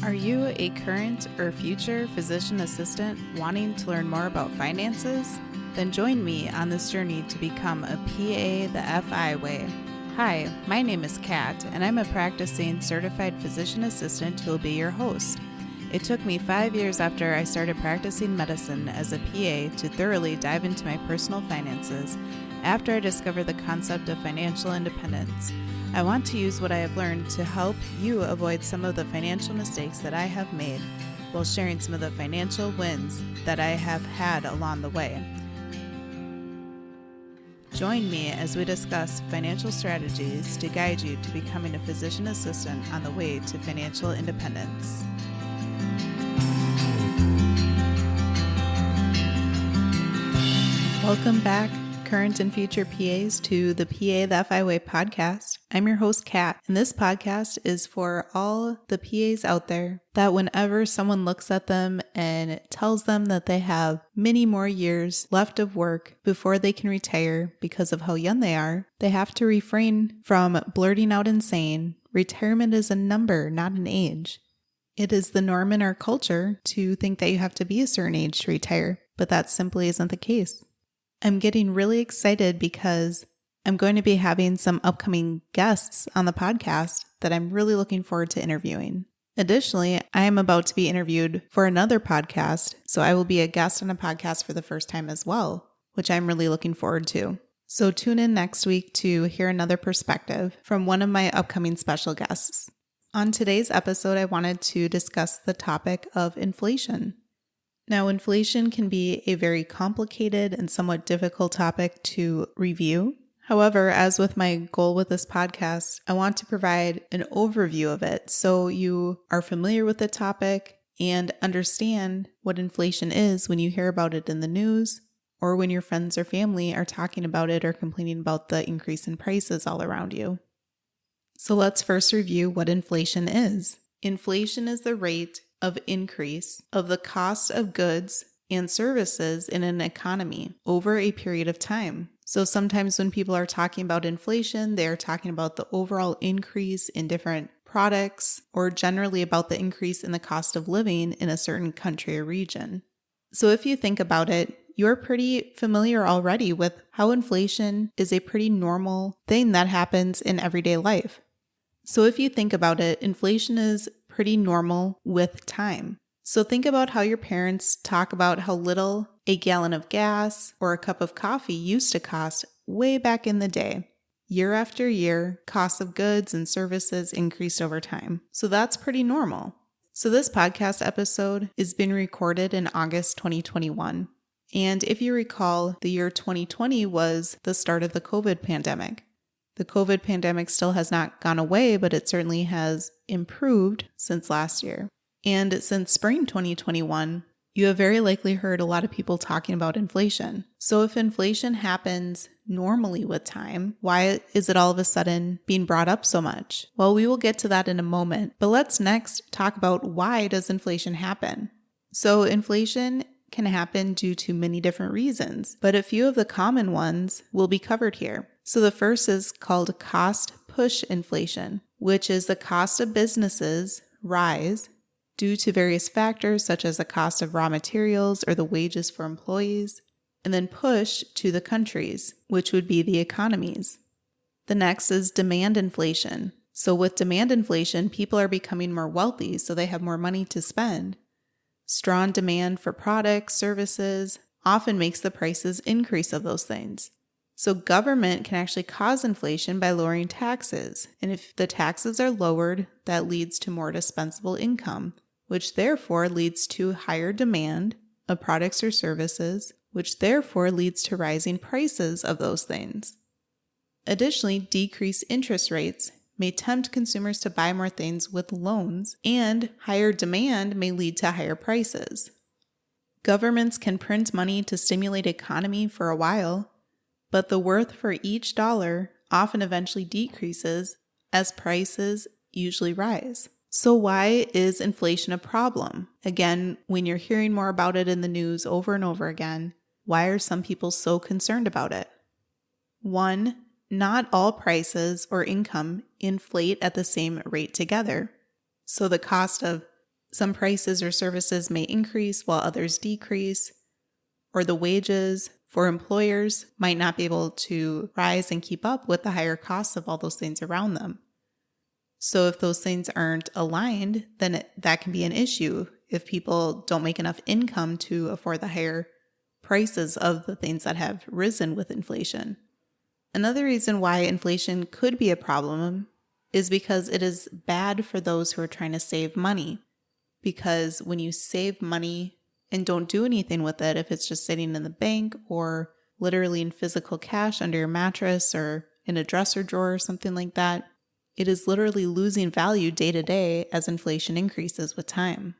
Are you a current or future physician assistant wanting to learn more about finances? Then join me on this journey to become a PA the FI way. Hi, my name is Kat, and I'm a practicing certified physician assistant who will be your host. It took me 5 years after I started practicing medicine as a PA to thoroughly dive into my personal finances after I discovered the concept of financial independence. I want to use what I have learned to help you avoid some of the financial mistakes that I have made while sharing some of the financial wins that I have had along the way. Join me as we discuss financial strategies to guide you to becoming a physician assistant on the way to financial independence. Welcome back, current and future PAs, to the PA the FI Way podcast. I'm your host, Kat, and this podcast is for all the PAs out there that whenever someone looks at them and tells them that they have many more years left of work before they can retire because of how young they are, they have to refrain from blurting out and saying, retirement is a number, not an age. It is the norm in our culture to think that you have to be a certain age to retire, but that simply isn't the case. I'm getting really excited because I'm going to be having some upcoming guests on the podcast that I'm really looking forward to interviewing. Additionally, I am about to be interviewed for another podcast, so I will be a guest on a podcast for the first time as well, which I'm really looking forward to. So tune in next week to hear another perspective from one of my upcoming special guests. On today's episode, I wanted to discuss the topic of inflation. Now, inflation can be a very complicated and somewhat difficult topic to review. However, as with my goal with this podcast, I want to provide an overview of it so you are familiar with the topic and understand what inflation is when you hear about it in the news or when your friends or family are talking about it or complaining about the increase in prices all around you. So let's first review what inflation is. Inflation is the rate of increase of the cost of goods and services in an economy over a period of time. So sometimes when people are talking about inflation, they are talking about the overall increase in different products or generally about the increase in the cost of living in a certain country or region. So if you think about it, you're pretty familiar already with how inflation is a pretty normal thing that happens in everyday life. So if you think about it, inflation is pretty normal with time. So think about how your parents talk about how little a gallon of gas or a cup of coffee used to cost way back in the day. Year after year, costs of goods and services increased over time. So that's pretty normal. So this podcast episode is being recorded in August 2021. And if you recall, the year 2020 was the start of the COVID pandemic. The COVID pandemic still has not gone away, but it certainly has improved since last year. And since spring 2021, you have very likely heard a lot of people talking about inflation. So if inflation happens normally with time, why is it all of a sudden being brought up so much? Well, we will get to that in a moment, but let's next talk about why does inflation happen? So inflation can happen due to many different reasons, but a few of the common ones will be covered here. So the first is called cost push inflation, which is the cost of businesses rise due to various factors such as the cost of raw materials or the wages for employees, and then push to the countries, which would be the economies. The next is demand inflation. So with demand inflation, people are becoming more wealthy, so they have more money to spend. Strong demand for products, services often makes the prices increase of those things. So government can actually cause inflation by lowering taxes. And if the taxes are lowered, that leads to more dispensable income, which therefore leads to higher demand of products or services, which therefore leads to rising prices of those things. Additionally, decreased interest rates may tempt consumers to buy more things with loans, and higher demand may lead to higher prices. Governments can print money to stimulate economy for a while, but the worth for each dollar often eventually decreases as prices usually rise. So why is inflation a problem? Again, when you're hearing more about it in the news over and over again, why are some people so concerned about it? 1, not all prices or income inflate at the same rate together. So the cost of Some prices or services may increase while others decrease, or the wages for employers might not be able to rise and keep up with the higher costs of all those things around them. So if those things aren't aligned, then that can be an issue if people don't make enough income to afford the higher prices of the things that have risen with inflation. Another reason why inflation could be a problem is because it is bad for those who are trying to save money. Because when you save money and don't do anything with it, if it's just sitting in the bank or literally in physical cash under your mattress or in a dresser drawer or something like that, it is literally losing value day to day as inflation increases with time.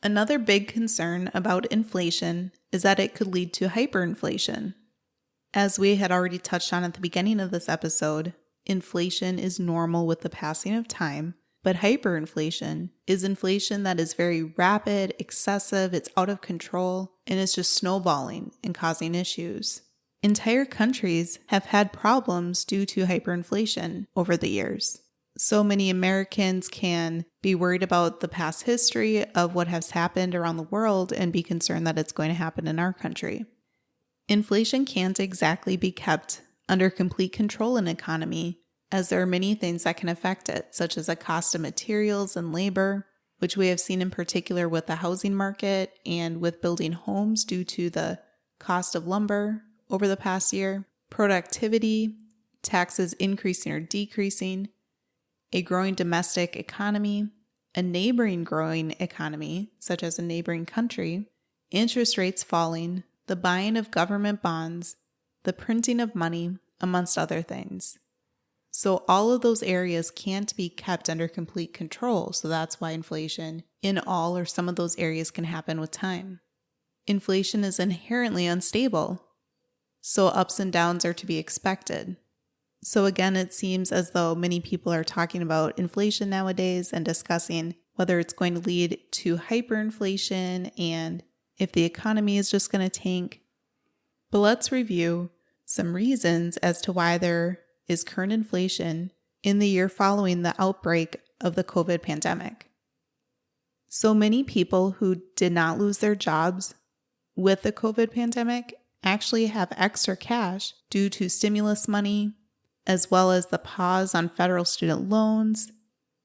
Another big concern about inflation is that it could lead to hyperinflation. As we had already touched on at the beginning of this episode, inflation is normal with the passing of time, but hyperinflation is inflation that is very rapid, excessive, it's out of control, and it's just snowballing and causing issues. Entire countries have had problems due to hyperinflation over the years. So many Americans can be worried about the past history of what has happened around the world and be concerned that it's going to happen in our country. Inflation can't exactly be kept under complete control in an economy, as there are many things that can affect it, such as the cost of materials and labor, which we have seen in particular with the housing market and with building homes due to the cost of lumber over the past year, productivity, taxes increasing or decreasing, a growing domestic economy, a neighboring growing economy, such as a neighboring country, interest rates falling, the buying of government bonds, the printing of money, amongst other things. So all of those areas can't be kept under complete control, so that's why inflation in all or some of those areas can happen with time. Inflation is inherently unstable, so ups and downs are to be expected. So again, it seems as though many people are talking about inflation nowadays and discussing whether it's going to lead to hyperinflation and if the economy is just going to tank. But let's review some reasons as to why there is current inflation in the year following the outbreak of the COVID pandemic. So many people who did not lose their jobs with the COVID pandemic actually have extra cash due to stimulus money, as well as the pause on federal student loans,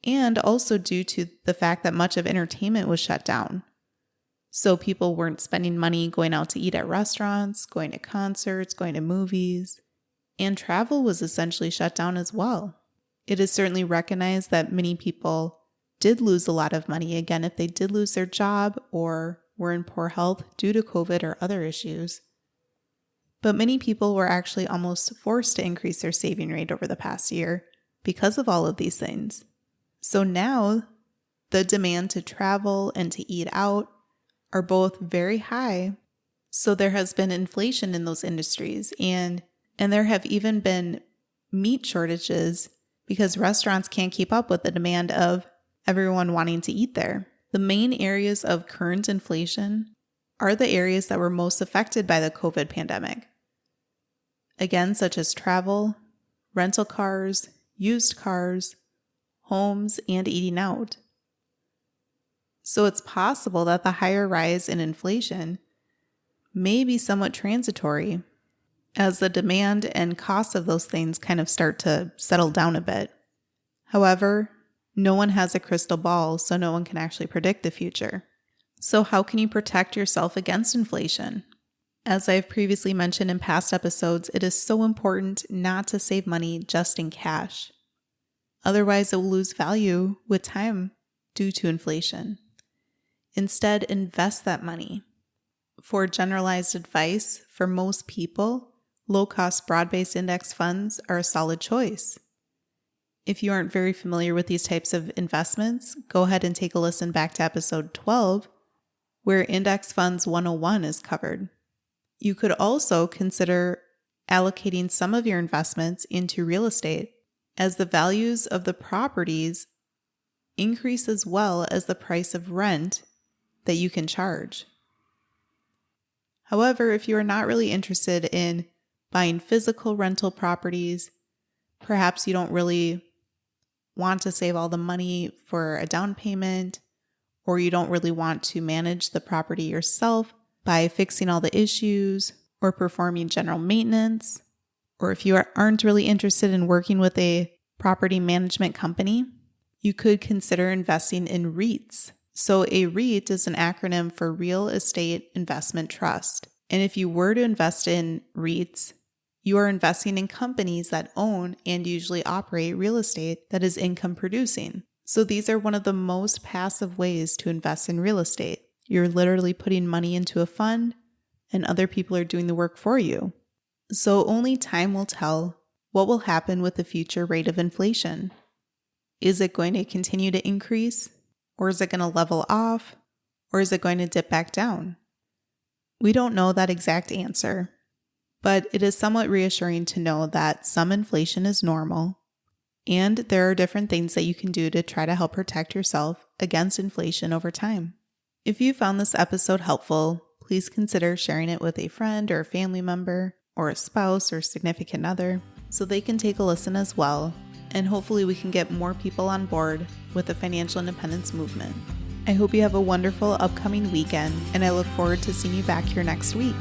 and also due to the fact that much of entertainment was shut down. So people weren't spending money going out to eat at restaurants, going to concerts, going to movies, and travel was essentially shut down as well. It is certainly recognized that many people did lose a lot of money, again, if they did lose their job or were in poor health due to COVID or other issues. But many people were actually almost forced to increase their saving rate over the past year because of all of these things. So now the demand to travel and to eat out are both very high. So there has been inflation in those industries, and there have even been meat shortages because restaurants can't keep up with the demand of everyone wanting to eat there. The main areas of current inflation are the areas that were most affected by the COVID pandemic. Again, such as travel, rental cars, used cars, homes, and eating out. So it's possible that the higher rise in inflation may be somewhat transitory as the demand and cost of those things kind of start to settle down a bit. However, no one has a crystal ball, so no one can actually predict the future. So how can you protect yourself against inflation? As I've previously mentioned in past episodes, it is so important not to save money just in cash. Otherwise, it will lose value with time due to inflation. Instead, invest that money. For generalized advice, for most people, low-cost broad-based index funds are a solid choice. If you aren't very familiar with these types of investments, go ahead and take a listen back to episode 12, where Index Funds 101 is covered. You could also consider allocating some of your investments into real estate, as the values of the properties increase as well as the price of rent that you can charge. However, if you are not really interested in buying physical rental properties, perhaps you don't really want to save all the money for a down payment, or you don't really want to manage the property yourself by fixing all the issues or performing general maintenance, or if you aren't really interested in working with a property management company, you could consider investing in REITs. So a REIT is an acronym for Real Estate Investment Trust. And if you were to invest in REITs, you are investing in companies that own and usually operate real estate that is income producing. So these are one of the most passive ways to invest in real estate. You're literally putting money into a fund and other people are doing the work for you. So only time will tell what will happen with the future rate of inflation. Is it going to continue to increase? Or is it going to level off? Or is it going to dip back down? We don't know that exact answer, but it is somewhat reassuring to know that some inflation is normal, and there are different things that you can do to try to help protect yourself against inflation over time. If you found this episode helpful, please consider sharing it with a friend or a family member or a spouse or significant other so they can take a listen as well, and hopefully we can get more people on board with the financial independence movement. I hope you have a wonderful upcoming weekend, and I look forward to seeing you back here next week.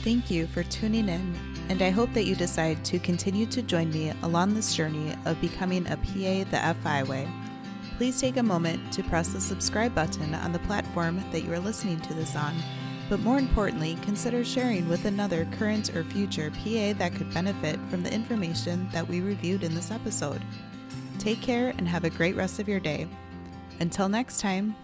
Thank you for tuning in, and I hope that you decide to continue to join me along this journey of becoming a PA the FI way. Please take a moment to press the subscribe button on the platform that you are listening to this on, but more importantly, consider sharing with another current or future PA that could benefit from the information that we reviewed in this episode. Take care and have a great rest of your day. Until next time.